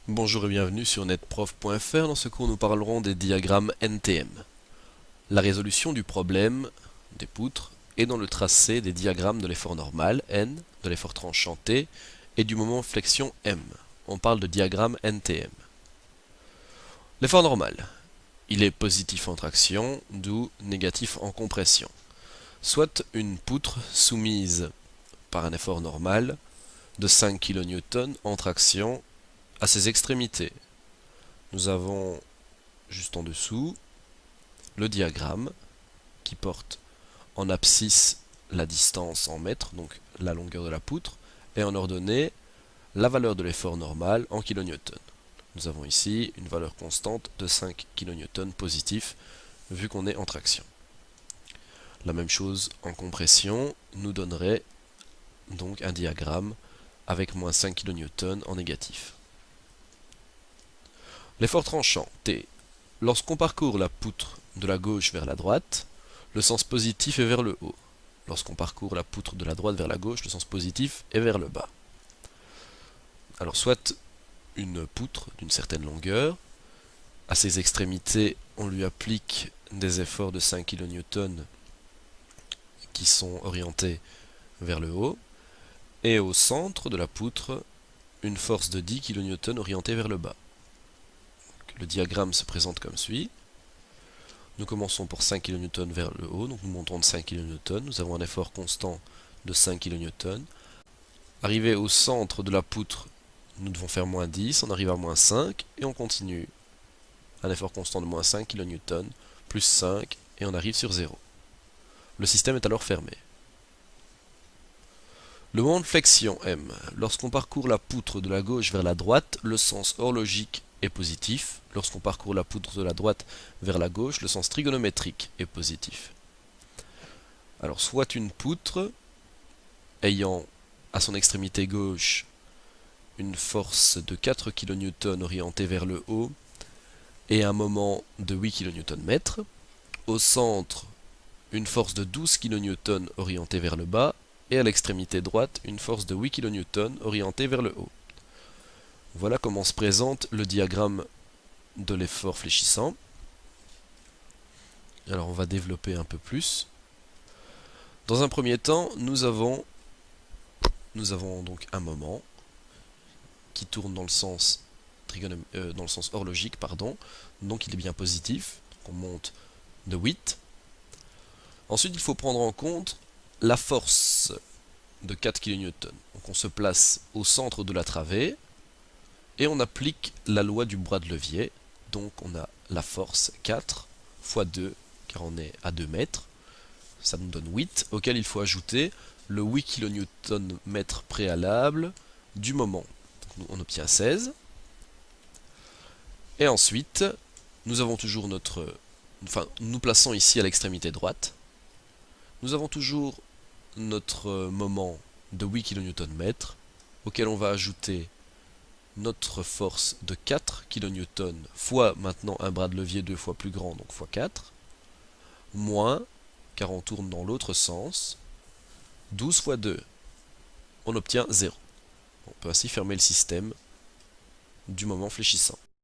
Bonjour et bienvenue sur netprof.fr. Dans ce cours, nous parlerons des diagrammes NTM. La résolution du problème des poutres est dans le tracé des diagrammes de l'effort normal N, de l'effort tranchant T et du moment flexion M. On parle de diagramme NTM. L'effort normal. Il est positif en traction, d'où négatif en compression. Soit une poutre soumise par un effort normal de 5 kN en traction à ses extrémités. Nous avons juste en dessous le diagramme qui porte en abscisse la distance en mètres, donc la longueur de la poutre, et en ordonnée la valeur de l'effort normal en kN. Nous avons ici une valeur constante de 5 kN positif vu qu'on est en traction. La même chose en compression nous donnerait donc un diagramme avec moins 5 kN en négatif. L'effort tranchant T. Lorsqu'on parcourt la poutre de la gauche vers la droite, le sens positif est vers le haut. Lorsqu'on parcourt la poutre de la droite vers la gauche, le sens positif est vers le bas. Alors soit une poutre d'une certaine longueur, à ses extrémités on lui applique des efforts de 5 kN qui sont orientés vers le haut, et au centre de la poutre une force de 10 kN orientée vers le bas. Le diagramme se présente comme suit. Nous commençons pour 5 kN vers le haut, donc nous montons de 5 kN, nous avons un effort constant de 5 kN. Arrivé au centre de la poutre, nous devons faire moins 10, on arrive à moins 5, et on continue. Un effort constant de moins 5 kN, plus 5, et on arrive sur 0. Le système est alors fermé. Le moment de flexion M. Lorsqu'on parcourt la poutre de la gauche vers la droite, le sens horlogique est positif. Lorsqu'on parcourt la poutre de la droite vers la gauche, le sens trigonométrique est positif. Alors, soit une poutre ayant à son extrémité gauche une force de 4 kN orientée vers le haut et un moment de 8 kN/m. Au centre, une force de 12 kN orientée vers le bas et à l'extrémité droite, une force de 8 kN orientée vers le haut. Voilà comment se présente le diagramme de l'effort fléchissant. Alors on va développer un peu plus. Dans un premier temps, nous avons donc un moment qui tourne dans le sens horlogique, donc il est bien positif. Donc on monte de 8. Ensuite, il faut prendre en compte la force de 4 kN. Donc on se place au centre de la travée et on applique la loi du bras de levier. Donc on a la force 4 fois 2, car on est à 2 mètres. Ça nous donne 8, auquel il faut ajouter le 8 kN/m préalable du moment. Donc on obtient 16. Et ensuite, nous avons toujours nous plaçons ici à l'extrémité droite. Nous avons toujours notre moment de 8 kN/m, auquel on va ajouter notre force de 4 kN fois maintenant un bras de levier 2 fois plus grand, donc fois 4, moins, car on tourne dans l'autre sens, 12 fois 2, on obtient 0. On peut ainsi fermer le système du moment fléchissant.